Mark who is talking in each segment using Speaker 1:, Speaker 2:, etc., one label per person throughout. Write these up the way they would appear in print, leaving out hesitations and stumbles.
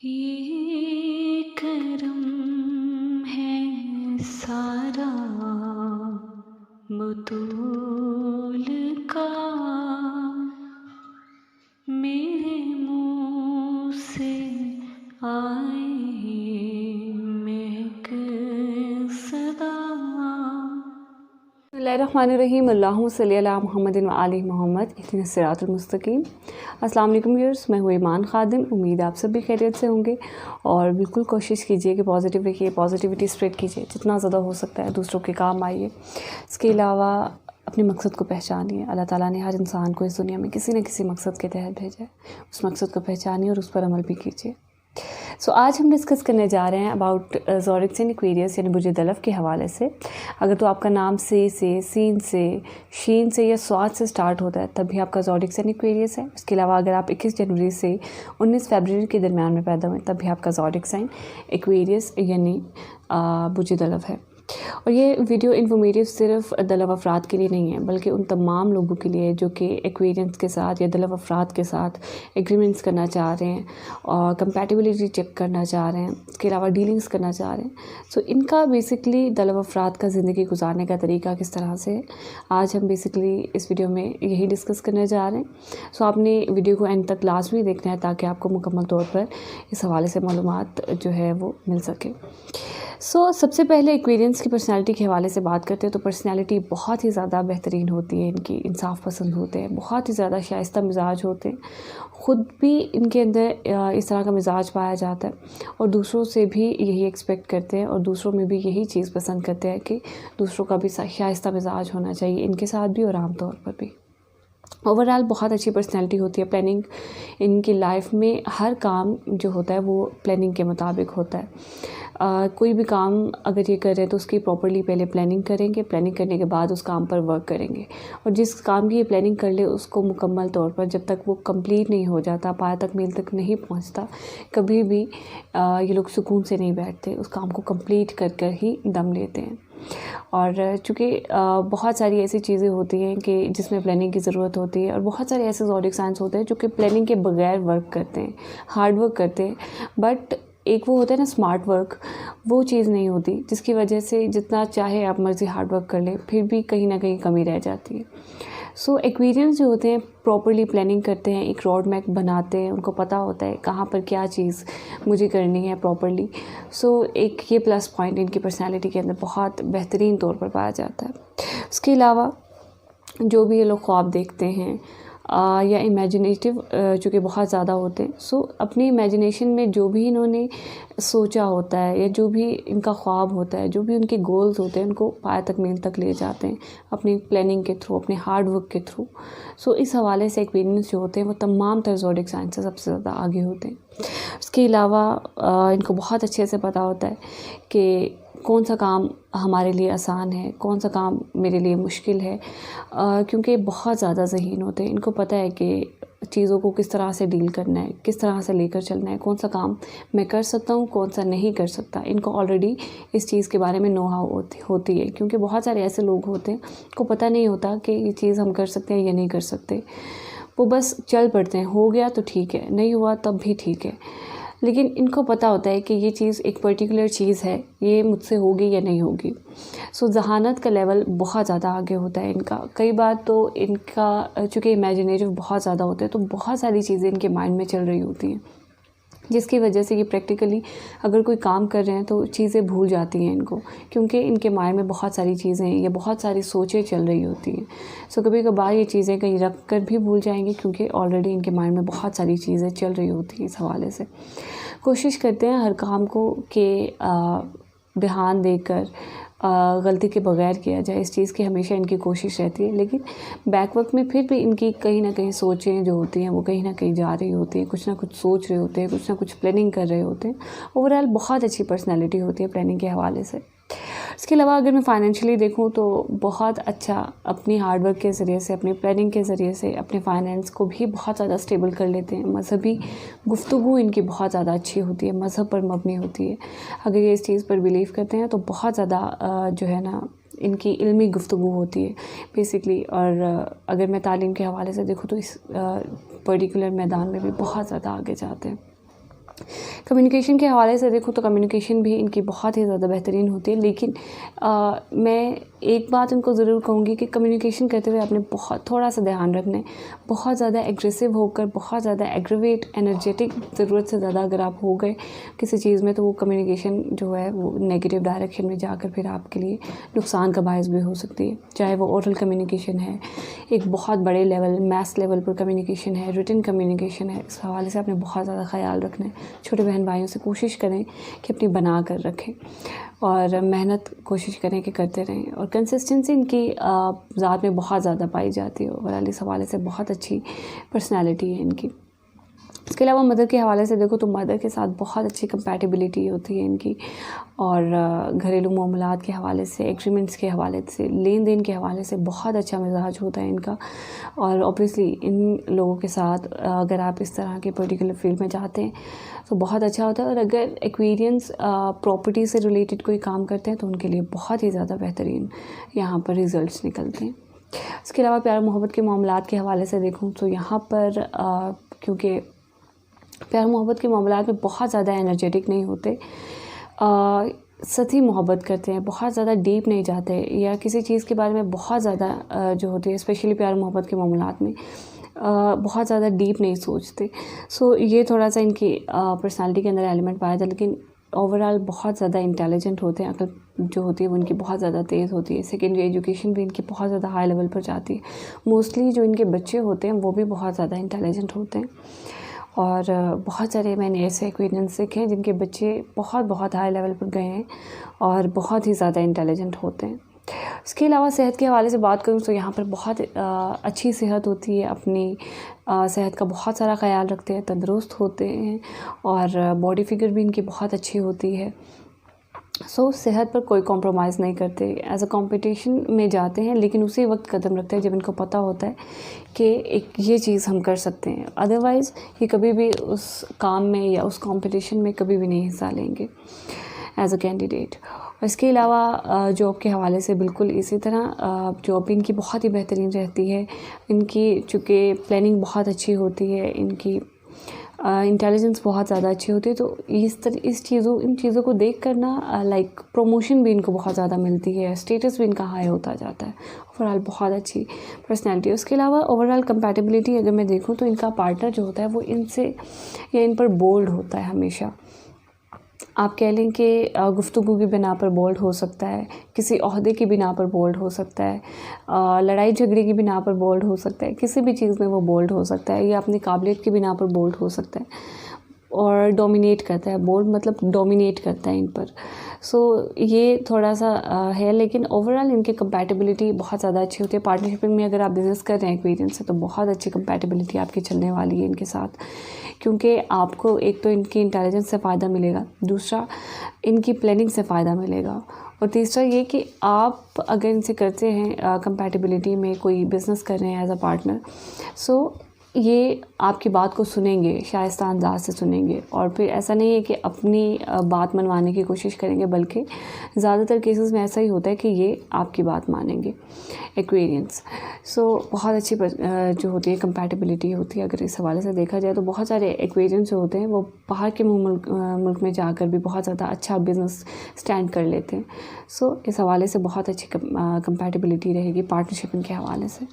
Speaker 1: ये करम है सारा बतूल का, मेरे मुँह से आए महक सदा।
Speaker 2: बिस्मिल्लाहिर्रहमानिर्रहीम। अल्लाहुम्मा सल्ली अला मुहम्मदिन व आलि मुहम्मद इहदिनस सिरातुल मुस्तकीम। अस्सलाम वालेकुम व्यूअर्स, मैं हूँ ईमान खादिम। उम्मीद आप सब भी खैरियत से होंगे और बिल्कुल कोशिश कीजिए कि पॉजिटिव रहिए, पॉजिटिविटी स्प्रेड कीजिए, जितना ज़्यादा हो सकता है दूसरों के काम आइए। इसके अलावा अपने मकसद को पहचानिए। अल्लाह ताला ने हर इंसान को इस दुनिया में किसी न किसी मकसद के तहत भेजा है। उस मकसद को पहचानिए और उस पर अमल भी कीजिए। सो आज हम डिस्कस करने जा रहे हैं अबाउट ज़ोडिक साइन एक्वेरियस यानी बुर्ज दलफ के हवाले से। अगर तो आपका नाम से, सीन से, शीन से या स्वाद से स्टार्ट होता है तब भी आपका ज़ोडिक साइन एक्वेरियस है। इसके अलावा अगर आप 21 जनवरी से 19 फरवरी के दरमियान में पैदा हुए तब भी आपका ज़ोडिक साइन एक्वेरियस यानी बुर्ज दलफ है। और ये वीडियो इन्फॉर्मेटिव सिर्फ दलव अफराद के लिए नहीं है बल्कि उन तमाम लोगों के लिए जो कि एक्वेरियंस के साथ या दलव अफराद के साथ एग्रीमेंट्स करना चाह रहे हैं और कंपैटिबिलिटी चेक करना चाह रहे हैं, इसके अलावा डीलिंग्स करना चाह रहे हैं। सो इनका बेसिकली दलव अफराद का ज़िंदगी गुजारने का तरीका किस तरह से है, आज हम बेसिकली इस वीडियो में यही डिस्कस करने जा रहे हैं। सो आपने वीडियो को एंड तक लाजमी देखना है ताकि आपको मुकम्मल तौर पर इस हवाले से मालूमात जो है वो मिल सके। सबसे पहले एक्वेरियंस की पर्सनालिटी के हवाले से बात करते हैं तो पर्सनालिटी बहुत ही ज़्यादा बेहतरीन होती है इनकी, इंसाफ पसंद होते हैं, बहुत ही ज़्यादा शाइस्ता मिजाज होते हैं। ख़ुद भी इनके अंदर इस तरह का मिजाज पाया जाता है और दूसरों से भी यही एक्सपेक्ट करते हैं और दूसरों में भी यही चीज़ पसंद करते हैं कि दूसरों का भी शाइस्ता मिजाज होना चाहिए इनके साथ भी और आम तौर पर भी। ओवरऑल बहुत अच्छी पर्सनैलिटी होती है। प्लानिंग इनकी लाइफ में हर काम जो होता है वो प्लानिंग के मुताबिक होता है। कोई भी काम अगर ये कर रहे हैं तो उसकी प्रॉपर्ली पहले प्लानिंग करेंगे, प्लानिंग करने के बाद उस काम पर वर्क करेंगे और जिस काम की ये प्लानिंग कर ले उसको मुकम्मल तौर पर जब तक वो कंप्लीट नहीं हो जाता, पाया तक मील तक नहीं पहुंचता, कभी भी ये लोग सुकून से नहीं बैठते, उस काम को कंप्लीट कर कर ही दम लेते हैं। और चूँकि बहुत सारी ऐसी चीज़ें होती हैं कि जिसमें प्लानिंग की ज़रूरत होती है और बहुत सारे ऐसे ज़ोडिक साइंस होते हैं जो कि प्लानिंग के बगैर वर्क करते हैं, हार्ड वर्क करते हैं, बट एक वो होता है ना स्मार्ट वर्क, वो चीज़ नहीं होती जिसकी वजह से जितना चाहे आप मर्ज़ी हार्ड वर्क कर लें फिर भी कहीं ना कहीं कमी रह जाती है। एक्वेरियंस जो होते हैं प्रॉपर्ली प्लानिंग करते हैं, एक रोड मैप बनाते हैं, उनको पता होता है कहाँ पर क्या चीज़ मुझे करनी है प्रॉपर्ली। एक ये प्लस पॉइंट इनकी पर्सनालिटी के अंदर बहुत बेहतरीन तौर पर पाया जाता है। उसके अलावा जो भी ये लोग ख्वाब देखते हैं या इमेजिनेटिव चूँकि बहुत ज़्यादा होते हैं, अपनी इमेजिनेशन में जो भी इन्होंने सोचा होता है या जो भी इनका ख्वाब होता है, जो भी उनके गोल्स होते हैं, उनको पाया तक मील तक ले जाते हैं अपनी प्लानिंग के थ्रू, अपने हार्ड वर्क के थ्रू। इस हवाले से एक्वेरियंस जो होते हैं वो तमाम तरह ज़ोडिक साइन से सबसे ज़्यादा आगे होते हैं। उसके अलावा इनको बहुत अच्छे से पता होता है कि कौन सा काम हमारे लिए आसान है, कौन सा काम मेरे लिए मुश्किल है, क्योंकि बहुत ज़्यादा ज़हीन होते हैं। इनको पता है कि चीज़ों को किस तरह से डील करना है, किस तरह से लेकर चलना है, कौन सा काम मैं कर सकता हूँ, कौन सा नहीं कर सकता। इनको ऑलरेडी इस चीज़ के बारे में नो हाउ होती है, क्योंकि बहुत सारे ऐसे लोग होते हैं को पता नहीं होता कि ये चीज़ हम कर सकते हैं या नहीं कर सकते। वो बस चल पड़ते हैं, हो गया तो ठीक है, नहीं हुआ तब भी ठीक है। लेकिन इनको पता होता है कि ये चीज़ एक पर्टिकुलर चीज़ है, ये मुझसे होगी या नहीं होगी। ज़हानत का लेवल बहुत ज़्यादा आगे होता है इनका। कई बार तो इनका चूँकि इमेजिनेटिव बहुत ज़्यादा होते हैं तो बहुत सारी चीज़ें इनके माइंड में चल रही होती हैं, जिसकी वजह से ये प्रैक्टिकली अगर कोई काम कर रहे हैं तो चीज़ें भूल जाती हैं इनको, क्योंकि इनके माइंड में बहुत सारी चीज़ें या बहुत सारी सोचें चल रही होती हैं। कभी कभार ये चीज़ें कहीं रख कर भी भूल जाएंगे क्योंकि ऑलरेडी इनके माइंड में बहुत सारी चीज़ें चल रही होती हैं। इस हवाले से कोशिश करते हैं हर काम को कि ध्यान देकर गलती के बगैर किया जाए, इस चीज़ की हमेशा इनकी कोशिश रहती है। लेकिन बैक वक्त में फिर भी इनकी कहीं ना कहीं सोचें जो होती हैं वो कहीं ना कहीं जा रही होती हैं, कुछ ना कुछ सोच रहे होते हैं, कुछ ना कुछ प्लानिंग कर रहे होते हैं। ओवरऑल बहुत अच्छी पर्सनैलिटी होती है प्लानिंग के हवाले से। इसके अलावा अगर मैं फ़ाइनेंशियली देखूं तो बहुत अच्छा अपनी हार्ड वर्क के ज़रिए से, अपनी प्लानिंग के ज़रिए से अपने फाइनेंस को भी बहुत ज़्यादा स्टेबल कर लेते हैं। मज़हबी गुफ्तगू इनकी बहुत ज़्यादा अच्छी होती है, मज़हब पर मबनी होती है। अगर ये इस चीज़ पर बिलीव करते हैं तो बहुत ज़्यादा जो है ना इनकी इल्मी गुफ्तगू होती है बेसिकली। और अगर मैं तालीम के हवाले से देखूँ तो इस पर्टिकुलर मैदान में भी बहुत ज़्यादा आगे जाते हैं। कम्युनिकेशन के हवाले से देखूँ तो कम्युनिकेशन भी इनकी बहुत ही ज़्यादा बेहतरीन होती है, लेकिन मैं एक बात इनको ज़रूर कहूँगी कि कम्युनिकेशन करते हुए आपने थोड़ा सा ध्यान रखना है। बहुत ज़्यादा एग्रेसिव होकर, बहुत ज़्यादा एग्रीवेट, एनर्जेटिक, ज़रूरत से ज़्यादा अगर आप हो गए किसी चीज़ में, तो वो कम्युनिकेशन जो है वो नेगेटिव डायरेक्शन में जाकर फिर आपके लिए नुकसान का बायस भी हो सकती है। चाहे वो ओरल कम्युनिकेशन है, एक बहुत बड़े लेवल, मैस लेवल पर कम्युनिकेशन है, रिटन कम्युनिकेशन है, इस हवाले से आपने बहुत ज़्यादा ख्याल रखना है। छोटे बहन भाइयों से कोशिश करें कि अपनी बना कर रखें और मेहनत कोशिश करें कि करते रहें, और कंसिस्टेंसी इनकी ज़ात में बहुत ज़्यादा पाई जाती है। ओवरऑल इस हवाले से बहुत अच्छी पर्सनालिटी है इनकी। इसके अलावा मदर के हवाले से देखो तो मदर के साथ बहुत अच्छी कंपैटिबिलिटी होती है इनकी, और घरेलू मामलात के हवाले से, एग्रीमेंट्स के हवाले से, लेन देन के हवाले से बहुत अच्छा मिजाज होता है इनका। और ऑब्वियसली इन लोगों के साथ अगर आप इस तरह के पर्टिकुलर फील्ड में जाते हैं तो बहुत अच्छा होता है। और अगर एक्वेरियंस प्रॉपर्टी से रिलेटेड कोई काम करते हैं तो उनके लिए बहुत ही ज़्यादा बेहतरीन यहाँ पर रिज़ल्ट्स निकलते हैं। इसके अलावा प्यार मोहब्बत के मामलात के हवाले से देखूँ तो यहाँ पर क्योंकि प्यार मोहब्बत के मामलात में बहुत ज़्यादा एनर्जेटिक नहीं होते, सच्ची मोहब्बत करते हैं, बहुत ज़्यादा डीप नहीं जाते, या किसी चीज़ के बारे में बहुत ज़्यादा जो होती है स्पेशली प्यार मोहब्बत के मामलात में बहुत ज़्यादा डीप नहीं सोचते। सो ये थोड़ा सा इनकी पर्सनालिटी के अंदर एलिमेंट पाया जाता है, लेकिन ओवरऑल बहुत ज़्यादा इंटेलिजेंट होते हैं। अकल जो होती है वो इनकी बहुत ज़्यादा तेज़ होती है। सेकेंडरी एजुकेशन भी इनकी बहुत ज़्यादा हाई लेवल पर जाती है। मोस्टली जो इनके बच्चे होते हैं वो भी बहुत ज़्यादा इंटेलिजेंट होते हैं, और बहुत सारे मैंने ऐसे एक्सपीरियंस देखे हैं जिनके बच्चे बहुत हाई लेवल पर गए हैं और बहुत ही ज़्यादा इंटेलिजेंट होते हैं। इसके अलावा सेहत के हवाले से बात करूँ तो यहाँ पर बहुत अच्छी सेहत होती है। अपनी सेहत का बहुत सारा ख्याल रखते हैं, तंदुरुस्त होते हैं, और बॉडी फिगर भी इनकी बहुत अच्छी होती है। सो सेहत पर कोई कॉम्प्रोमाइज़ नहीं करते, एज अ कंपटीशन में जाते हैं, लेकिन उसी वक्त कदम रखते हैं जब इनको पता होता है कि एक ये चीज़ हम कर सकते हैं। अदरवाइज़ ये कभी भी उस काम में या उस कंपटीशन में कभी भी नहीं हिस्सा लेंगे एज अ कैंडिडेट। इसके अलावा जॉब के हवाले से बिल्कुल इसी तरह जॉब भी इनकी बहुत ही बेहतरीन रहती है। इनकी चूँकि प्लानिंग बहुत अच्छी होती है, इनकी इंटेलिजेंस बहुत ज़्यादा अच्छी होती है, तो इन चीज़ों को देख कर ना लाइक प्रमोशन भी इनको बहुत ज़्यादा मिलती है, स्टेटस भी इनका हाई होता जाता है। ओवरऑल बहुत अच्छी पर्सनैलिटी है। उसके अलावा ओवरऑल कंपैटिबिलिटी अगर मैं देखूँ तो इनका पार्टनर जो होता है वो इनसे या इन पर बोल्ड होता है हमेशा। आप कह लें कि गुफ्तगू की बिना पर बोल्ड हो सकता है, किसी ओहदे की बिना पर बोल्ड हो सकता है, लड़ाई झगड़े की बिना पर बोल्ड हो सकता है, किसी भी चीज़ में वो बोल्ड हो सकता है, या अपनी काबिलियत की बिना पर बोल्ड हो सकता है, और डोमिनेट करता है। बोल्ड मतलब डोमिनेट करता है इन पर। सो ये थोड़ा सा है, लेकिन ओवरऑल इनकी कंपैटिबिलिटी बहुत ज़्यादा अच्छी होती है। पार्टनरशिप में अगर आप बिज़नेस कर रहे हैं एक्सपीरियंस से तो बहुत अच्छी कंपैटिबिलिटी आपकी चलने वाली है इनके साथ, क्योंकि आपको एक तो इनकी इंटेलिजेंस से फ़ायदा मिलेगा, दूसरा इनकी प्लानिंग से फ़ायदा मिलेगा, और तीसरा ये कि आप अगर इनसे करते हैं कंपैटिबिलिटी में कोई बिज़नेस कर रहे हैं एज अ पार्टनर, सो ये आपकी बात को सुनेंगे, शाइस्ता अंदाज से सुनेंगे, और फिर ऐसा नहीं है कि अपनी बात मनवाने की कोशिश करेंगे, बल्कि ज़्यादातर केसेस में ऐसा ही होता है कि ये आपकी बात मानेंगे एक्वेरियंस। सो बहुत अच्छी जो होती है कंपैटिबिलिटी होती है। अगर इस हवाले से देखा जाए तो बहुत सारे एक्वेरियंस जो होते हैं वो बाहर के मुल्क में जाकर भी बहुत ज़्यादा अच्छा बिज़नेस स्टैंड कर लेते हैं। सो इस हवाले से बहुत अच्छी कंपैटिबिलिटी रहेगी पार्टनरशिप के हवाले से।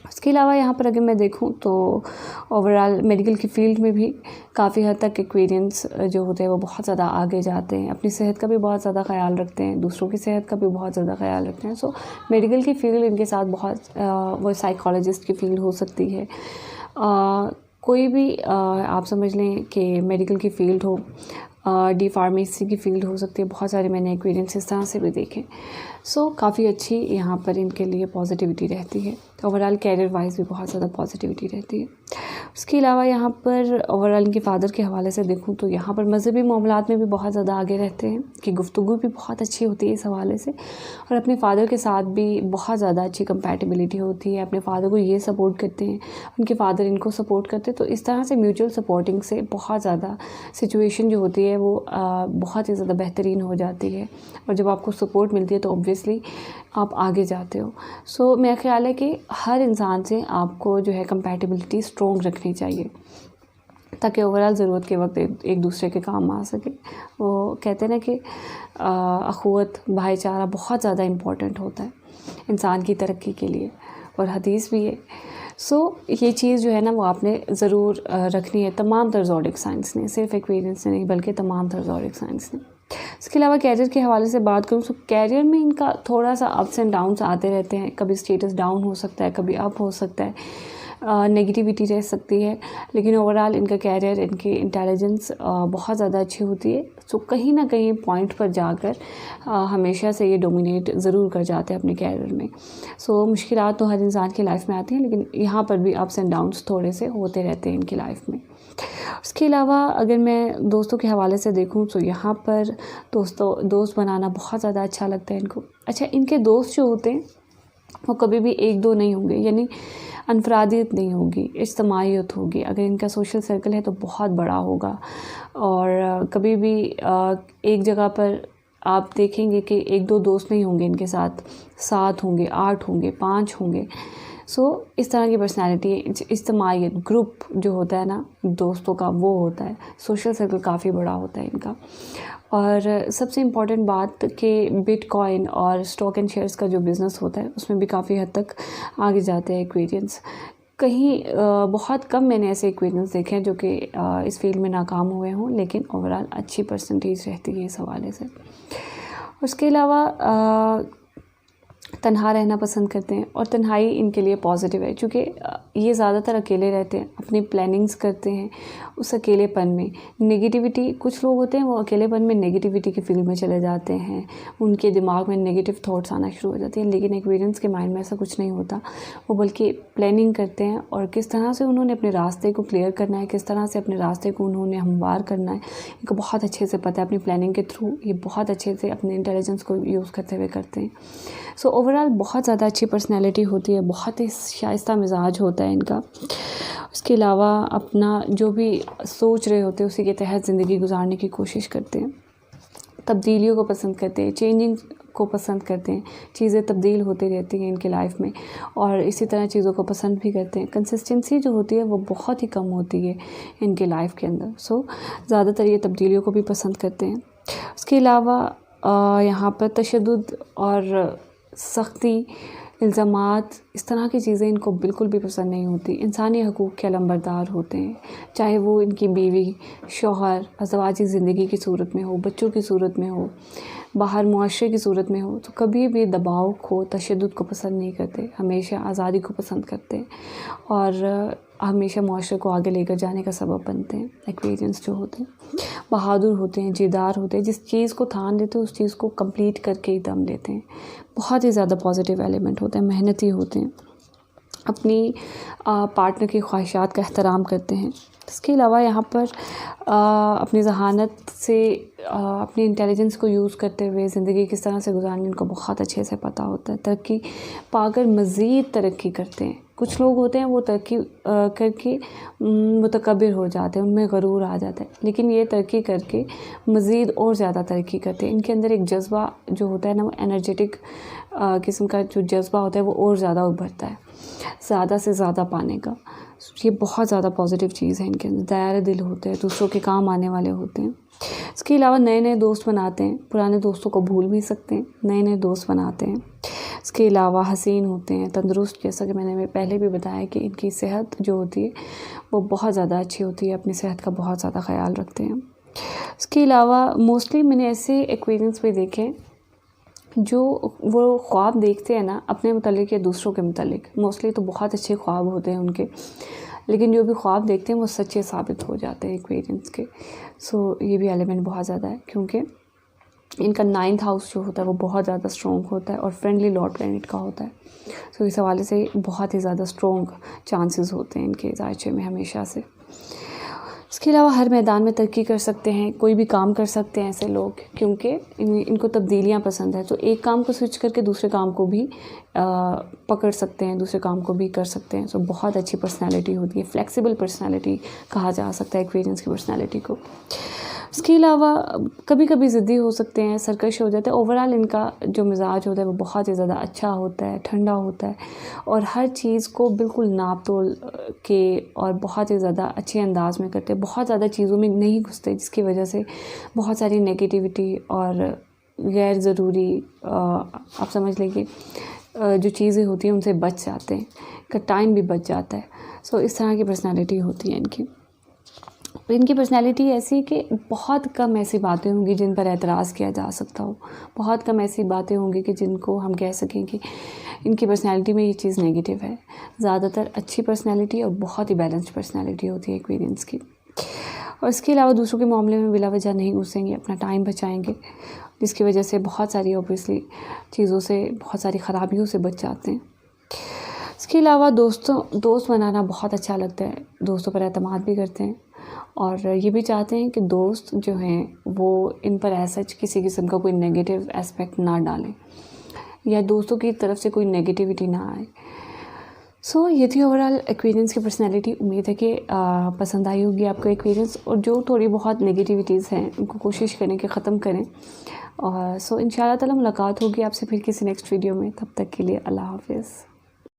Speaker 2: उसके अलावा यहाँ पर अगर मैं देखूँ तो ओवरऑल मेडिकल की फ़ील्ड में भी काफ़ी हद तक एक्सपीरियंस जो होते हैं वो बहुत ज़्यादा आगे जाते हैं, अपनी सेहत का भी बहुत ज़्यादा ख्याल रखते हैं, दूसरों की सेहत का भी बहुत ज़्यादा ख्याल रखते हैं। सो मेडिकल की फ़ील्ड इनके साथ बहुत वो साइकोलॉजिस्ट की फ़ील्ड हो सकती है, कोई भी आप समझ लें कि मेडिकल की फ़ील्ड हो, डी फार्मेसी की फ़ील्ड हो सकती है। बहुत सारे मैंने एक्सपीरियंस इस तरह से भी देखे। सो काफ़ी अच्छी यहाँ पर इनके लिए पॉजिटिविटी रहती है। ओवरऑल कैरियर वाइज भी बहुत ज़्यादा पॉजिटिविटी रहती है। उसके अलावा यहाँ पर ओवरऑल इनके फ़ादर के हवाले से देखूँ तो यहाँ पर मज़हबी मामलात में भी बहुत ज़्यादा आगे रहते हैं कि गुफ्तगू भी बहुत अच्छी होती है इस हवाले से, और अपने फ़ादर के साथ भी बहुत ज़्यादा अच्छी कंपैटिबिलिटी होती है। अपने फ़ादर को ये सपोर्ट करते हैं, उनके फ़ादर इनको सपोर्ट करते हैं, तो इस तरह से म्यूचुअल सपोर्टिंग से बहुत ज़्यादा सिचुएशन जो होती है वो बहुत ही ज़्यादा बेहतरीन हो जाती है, और जब आपको सपोर्ट मिलती है तो ऑब्वियसली आप आगे जाते हो। सो मेरा ख्याल है कि हर इंसान से आपको जो है कंपैटिबिलिटी स्ट्रॉन्ग रखनी चाहिए, ताकि ओवरऑल ज़रूरत के वक्त एक दूसरे के काम आ सके। वो कहते हैं ना कि अखुवत, भाईचारा बहुत ज़्यादा इम्पॉर्टेंट होता है इंसान की तरक्की के लिए, और हदीस भी है। ये चीज़ जो है ना वो आपने ज़रूर रखनी है तमाम तर ज़ोडिक साइंस ने, सिर्फ एक्वेरियंस ने नहीं बल्कि तमाम तर ज़ोडिक साइंस ने। इसके अलावा कैरियर के हवाले से बात करूँ तो कैरियर में इनका थोड़ा सा अप्स एंड डाउन्स आते रहते हैं। कभी स्टेटस डाउन हो सकता है, कभी अप हो सकता है, नेगेटिविटी रह सकती है, लेकिन ओवरऑल इनका कैरियर, इनकी इंटेलिजेंस बहुत ज़्यादा अच्छी होती है। कहीं ना कहीं पॉइंट पर जाकर हमेशा से ये डोमिनेट ज़रूर कर जाते हैं अपने कैरियर में। मुश्किलात तो हर इंसान की लाइफ में आती हैं, लेकिन यहाँ पर भी अप्स एंड डाउन्स थोड़े से होते रहते हैं इनकी लाइफ में। उसके अलावा अगर मैं दोस्तों के हवाले से देखूँ तो यहाँ पर दोस्त बनाना बहुत ज़्यादा अच्छा लगता है इनको। अच्छा, इनके दोस्त जो होते हैं वो कभी भी एक दो नहीं होंगे, यानी अनफरादियत नहीं होगी, इज्तमाइयत होगी। अगर इनका सोशल सर्कल है तो बहुत बड़ा होगा, और कभी भी एक जगह पर आप देखेंगे कि एक दो दोस्त नहीं होंगे इनके साथ, 7 होंगे, 8 होंगे, 5 होंगे। इस तरह की पर्सनैलिटी, इज्तमाइयत, ग्रुप जो होता है ना दोस्तों का, वो होता है। सोशल सर्कल काफ़ी बड़ा होता है इनका। और सबसे इम्पॉर्टेंट बात कि बिटकॉइन और स्टॉक एंड शेयर्स का जो बिज़नेस होता है उसमें भी काफ़ी हद तक आगे जाते हैं एक्वेरियंस। कहीं बहुत कम मैंने ऐसे एक्वेरियंस देखे हैं जो कि इस फील्ड में नाकाम हुए हों, लेकिन ओवरऑल अच्छी परसेंटेज रहती है इस हवाले से। उसके अलावा तन्हा रहना पसंद करते हैं, और तन्हाई इनके लिए पॉजिटिव है, क्योंकि ये ज़्यादातर अकेले रहते हैं, अपनी प्लानिंग्स करते हैं उस अकेलेपन में। नेगेटिविटी, कुछ लोग होते हैं वो अकेलेपन में नेगेटिविटी की फील्ड में चले जाते हैं, उनके दिमाग में नेगेटिव थॉट्स आना शुरू हो जाती हैं, लेकिन एक्वेरियंस के माइंड में ऐसा कुछ नहीं होता। वो बल्कि प्लानिंग करते हैं, और किस तरह से उन्होंने अपने रास्ते को क्लियर करना है, किस तरह से अपने रास्ते को उन्होंने हमवार करना है, इनको बहुत अच्छे से पता है। अपनी प्लानिंग के थ्रू ये बहुत अच्छे से अपने इंटेलिजेंस को यूज़ करते हुए करते हैं। ओवरऑल बहुत ज़्यादा अच्छी पर्सनैलिटी होती है, बहुत ही शाइस्ता मिजाज होता है इनका। उसके अलावा अपना जो भी सोच रहे होते हैं उसी के तहत ज़िंदगी गुजारने की कोशिश करते हैं। तब्दीलियों को पसंद करते हैं, चेंजिंग को पसंद करते हैं, चीज़ें तब्दील होती रहती हैं इनकी लाइफ में, और इसी तरह चीज़ों को पसंद भी करते हैं। कंसिस्टेंसी जो होती है वो बहुत ही कम होती है इनके लाइफ के अंदर। ज़्यादातर ये तब्दीलियों को भी पसंद करते हैं। उसके अलावा यहाँ पर तशद्दुद और सख्ती, इल्ज़ामात, इस तरह की चीज़ें इनको बिल्कुल भी पसंद नहीं होती। इंसानी हकूक़ के अलमबरदार होते हैं, चाहे वो इनकी बीवी, शौहर, अज़वाजी ज़िंदगी की सूरत में हो, बच्चों की सूरत में हो, बाहर मुआशरे की सूरत में हो। कभी भी दबाव को, तशद्दुद को पसंद नहीं करते, हमेशा आज़ादी को पसंद करते हैं, और हमेशा मुआशरे को आगे लेकर जाने का सबब बनते हैं। एक्वेरियंस जो होते हैं बहादुर होते हैं, जिद्दार होते हैं, जिस चीज़ को ठान लेते हैं उस चीज़ को कंप्लीट करके ही दम लेते हैं। बहुत ही ज़्यादा पॉजिटिव एलिमेंट होते हैं, मेहनती होते हैं, अपनी पार्टनर की ख्वाहिशात का एहतराम करते हैं। इसके अलावा यहाँ पर अपनी ज़हानत से अपनी इंटेलिजेंस को यूज़ करते हुए ज़िंदगी किस तरह से गुजारनी इनको बहुत अच्छे से पता होता है। तरक्की पाकर मज़ीद तरक्की करते हैं। कुछ लोग होते हैं वो तरक्की करके मुतकब्बिर हो जाते हैं, उनमें गरूर आ जाता है, लेकिन ये तरक्की करके मज़ीद और ज़्यादा तरक्की करते हैं। इनके अंदर एक जज्बा जो होता है ना, वो एनर्जेटिक किस्म का जो जज्बा होता है वो और ज़्यादा उभरता है, ज़्यादा से ज़्यादा पाने का। ये बहुत ज़्यादा पॉजिटिव चीज़ है इनके अंदर। दायरे दिल होते हैं, दूसरों के काम आने वाले होते हैं। इसके अलावा नए नए दोस्त बनाते हैं, पुराने दोस्तों को भूल भी सकते हैं, नए नए दोस्त बनाते हैं। इसके अलावा हसीन होते हैं, तंदुरुस्त, जैसा कि मैंने पहले भी बताया कि इनकी सेहत जो होती है वो बहुत ज़्यादा अच्छी होती है, अपनी सेहत का बहुत ज़्यादा ख्याल रखते हैं। इसके अलावा मोस्टली मैंने ऐसे एक्वेरियंस भी देखे जो वो ख्वाब देखते हैं ना अपने मुतालिक या दूसरों के मुतालिक, मोस्टली तो बहुत अच्छे ख्वाब होते हैं उनके, लेकिन जो भी ख्वाब देखते हैं वो सच्चे साबित हो जाते हैं एक्वेरियंस के। ये भी एलिमेंट बहुत ज़्यादा है, क्योंकि इनका 9th हाउस जो होता है वो बहुत ज़्यादा स्ट्रॉन्ग होता है और फ्रेंडली लॉर्ड प्लैनेट का होता है। इस हवाले से बहुत ही ज़्यादा स्ट्रॉन्ग चांसेस होते हैं इनके जायचे में हमेशा से। इसके अलावा हर मैदान में तरक्की कर सकते हैं, कोई भी काम कर सकते हैं ऐसे लोग, क्योंकि इनको तब्दीलियाँ पसंद है। तो एक काम को स्विच करके दूसरे काम को भी पकड़ सकते हैं, दूसरे काम को भी कर सकते हैं। बहुत अच्छी पर्सनैलिटी होती है, फ्लेक्सिबल पर्सनैलिटी कहा जा सकता है एक्वेरियंस की पर्सनैलिटी को। उसके अलावा कभी कभी ज़िद्दी हो सकते हैं, सरकश हो जाते हैं। ओवरऑल इनका जो मिजाज होता है वो बहुत ही ज़्यादा अच्छा होता है, ठंडा होता है और हर चीज़ को बिल्कुल नाप तोल के और बहुत ही ज़्यादा अच्छे अंदाज में करते हैं। बहुत ज़्यादा चीज़ों में नहीं घुसते, जिसकी वजह से बहुत सारी नेगेटिविटी और गैर ज़रूरी आप समझ लीजिए जो चीज़ें होती हैं उनसे बच जाते हैं, का टाइम भी बच जाता है। सो इस तरह की पर्सनालिटी होती है इनकी। इनकी पर्सनैलिटी ऐसी है कि बहुत कम ऐसी बातें होंगी जिन पर एतराज़ किया जा सकता हो, बहुत कम ऐसी बातें होंगी कि जिनको हम कह सकें कि इनकी पर्सनैलिटी में ये चीज़ नेगेटिव है। ज़्यादातर अच्छी पर्सनैलिटी और बहुत ही बैलेंस्ड पर्सनैलिटी होती है एक्वेरियंस की। और इसके अलावा दूसरों के मामले में बिला वजह नहीं घुसेंगे, अपना टाइम बचाएंगे, जिसकी वजह से बहुत सारी ऑब्वियसली चीज़ों से, बहुत सारी ख़राबियों से बच जाते हैं। इसके अलावा दोस्त बनाना बहुत अच्छा लगता है, दोस्तों पर एतमाद भी करते हैं और ये भी चाहते हैं कि दोस्त जो हैं वो इन पर ऐसा किसी किस्म का कोई नेगेटिव एस्पेक्ट ना डालें या दोस्तों की तरफ से कोई नेगेटिविटी ना आए। सो ये थी ओवरऑल एक्वेरियंस की पर्सनैलिटी। उम्मीद है कि पसंद आई होगी आपको एक्वेरियंस, और जो थोड़ी बहुत नेगेटिविटीज़ हैं उनको कोशिश करें कि ख़त्म करें। और सो इंशाल्लाह ताला मुलाकात होगी आपसे फिर किसी नेक्स्ट वीडियो में। तब तक के लिए अल्लाह हाफ़िज़।